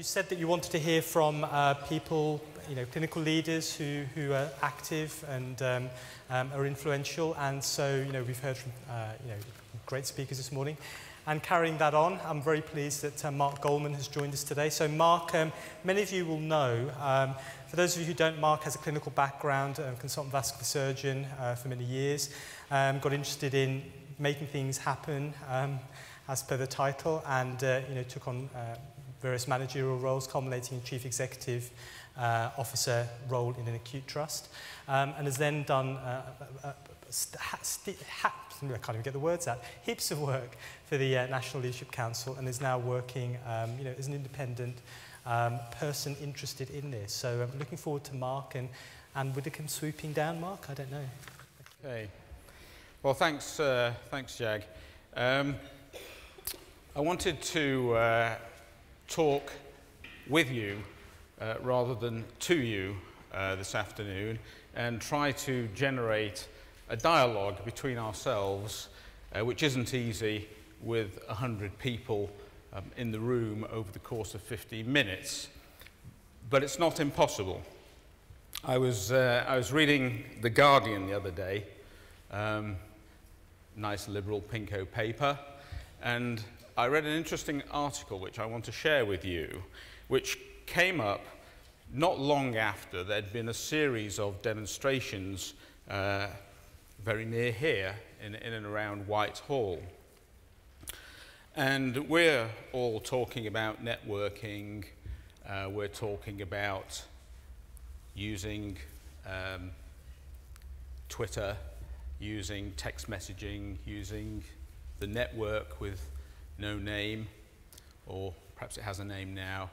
You said that you wanted to hear from people, clinical leaders who are active and are influential, and so, we've heard from, great speakers this morning. And carrying that on, I'm very pleased that Mark Goldman has joined us today. So Mark, many of you will know, for those of you who don't, Mark has a clinical background, consultant vascular surgeon for many years, got interested in making things happen as per the title, and took on various managerial roles, culminating in Chief Executive Officer role in an acute trust, and has then done I can't even get the words out, heaps of work for the National Leadership Council, and is now working as an independent person interested in this. So I'm looking forward to Mark, and would it come swooping down, Mark? I don't know. Okay. Well, thanks, Jag. I wanted to talk with you rather than to you this afternoon, and try to generate a dialogue between ourselves, which isn't easy with 100 people in the room over the course of 15 minutes, but it's not impossible. I was reading The Guardian the other day, nice liberal pinko paper, and I read an interesting article which I want to share with you, which came up not long after there'd been a series of demonstrations very near here in and around Whitehall. And we're all talking about networking, we're talking about using Twitter, using text messaging, using the network with no name, or perhaps it has a name now.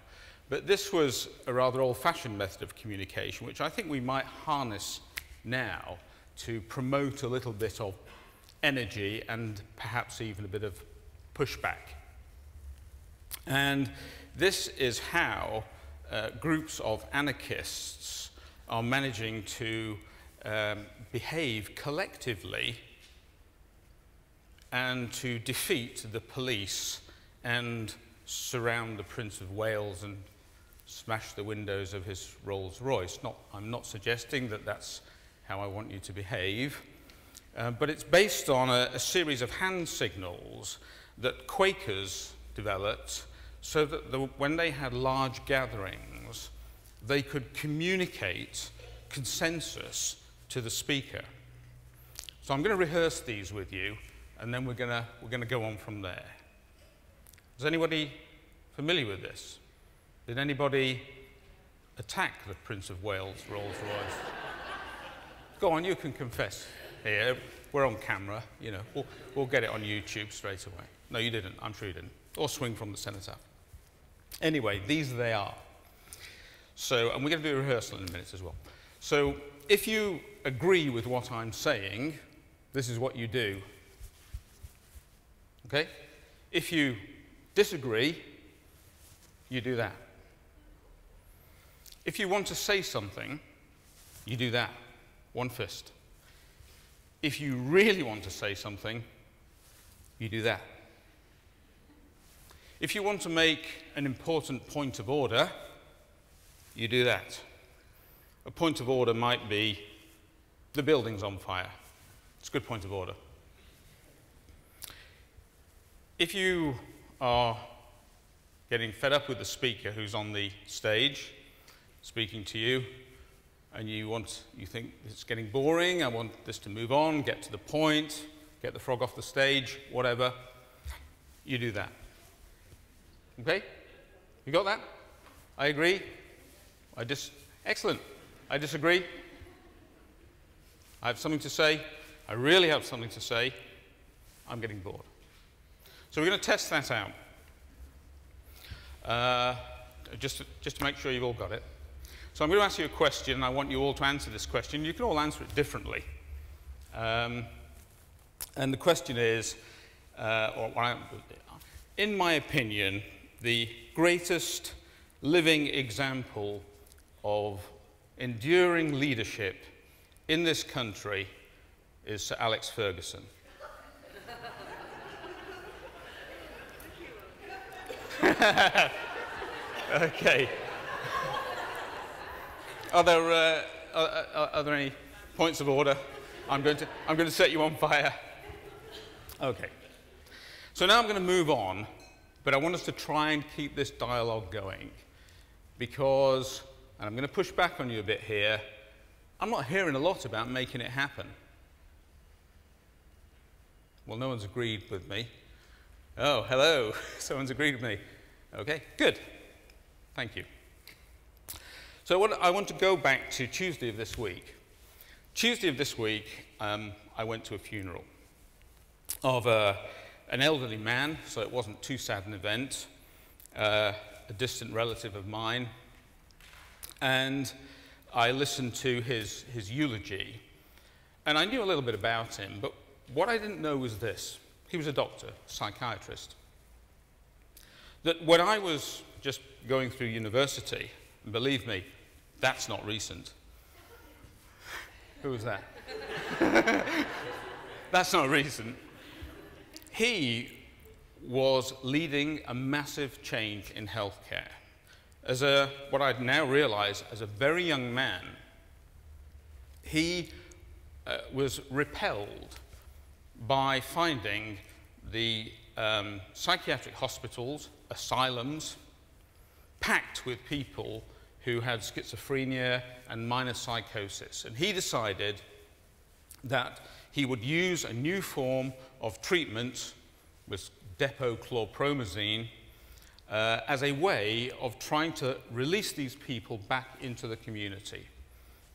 But this was a rather old-fashioned method of communication, which I think we might harness now to promote a little bit of energy and perhaps even a bit of pushback. And this is how groups of anarchists are managing to behave collectively and to defeat the police and surround the Prince of Wales and smash the windows of his Rolls-Royce. I'm not suggesting that that's how I want you to behave, but it's based on a series of hand signals that Quakers developed so that when they had large gatherings, they could communicate consensus to the speaker. So I'm going to rehearse these with you, and then we're going to go on from there. Is anybody familiar with this? Did anybody attack the Prince of Wales Rolls-Royce? Go on, you can confess here. We're on camera, we'll get it on YouTube straight away. No, you didn't. I'm sure you didn't. Or swing from the cenotaph. Anyway, these they are. So, and we're going to do a rehearsal in a minute as well. So, if you agree with what I'm saying, this is what you do. Okay? If you disagree, you do that. If you want to say something, you do that. One fist. If you really want to say something, you do that. If you want to make an important point of order, you do that. A point of order might be, the building's on fire. It's a good point of order. If you are getting fed up with the speaker who's on the stage speaking to you, and you think it's getting boring, I want this to move on, get to the point, get the frog off the stage, whatever, you do that. Okay? You got that? I agree. Excellent. I disagree. I have something to say. I really have something to say. I'm getting bored. So we're going to test that out. Just to make sure you've all got it. So I'm going to ask you a question, and I want you all to answer this question. You can all answer it differently. And the question is, in my opinion, the greatest living example of enduring leadership in this country is Sir Alex Ferguson. Okay. Are there any points of order? I'm going to set you on fire. Okay. So now I'm going to move on, but I want us to try and keep this dialogue going because, and I'm going to push back on you a bit here, I'm not hearing a lot about making it happen. Well, no one's agreed with me. Oh, hello. Someone's agreed with me. Okay, good. Thank you. So I want to go back to Tuesday of this week. Tuesday of this week, I went to a funeral of an elderly man, so it wasn't too sad an event, a distant relative of mine, and I listened to his eulogy, and I knew a little bit about him, but what I didn't know was this. He was a doctor, psychiatrist. That when I was just going through university, and believe me, that's not recent. Who was that? That's not recent. He was leading a massive change in healthcare. As what I'd now realize, as a very young man, he was repelled by finding the psychiatric hospitals, asylums, packed with people who had schizophrenia and minor psychosis. And he decided that he would use a new form of treatment with depochlorpromazine as a way of trying to release these people back into the community.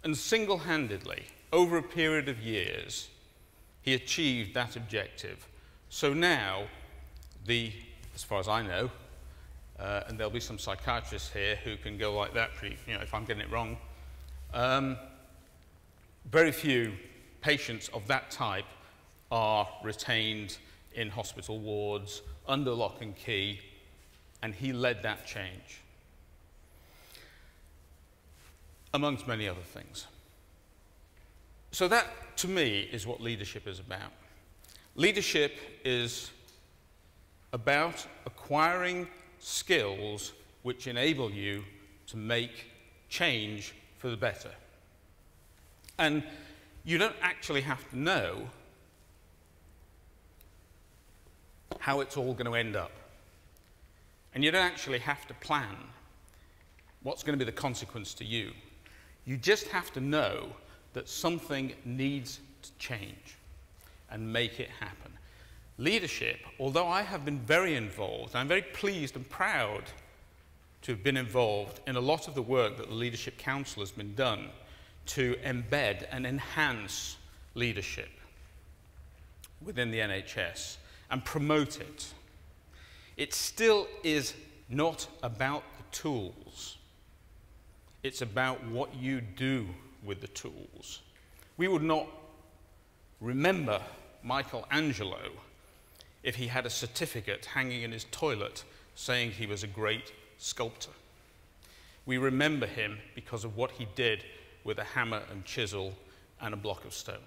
And single-handedly, over a period of years, he achieved that objective. So now, as far as I know, and there'll be some psychiatrists here who can go like that, if I'm getting it wrong, very few patients of that type are retained in hospital wards under lock and key, and he led that change, amongst many other things. So that, to me, is what leadership is about. Leadership is about acquiring skills which enable you to make change for the better. And you don't actually have to know how it's all going to end up. And you don't actually have to plan what's going to be the consequence to you. You just have to know that something needs to change and make it happen. Leadership, although I have been very involved, and I'm very pleased and proud to have been involved in a lot of the work that the Leadership Council has been done to embed and enhance leadership within the NHS and promote it. It still is not about the tools. It's about what you do with the tools. We would not remember Michelangelo if he had a certificate hanging in his toilet saying he was a great sculptor. We remember him because of what he did with a hammer and chisel and a block of stone.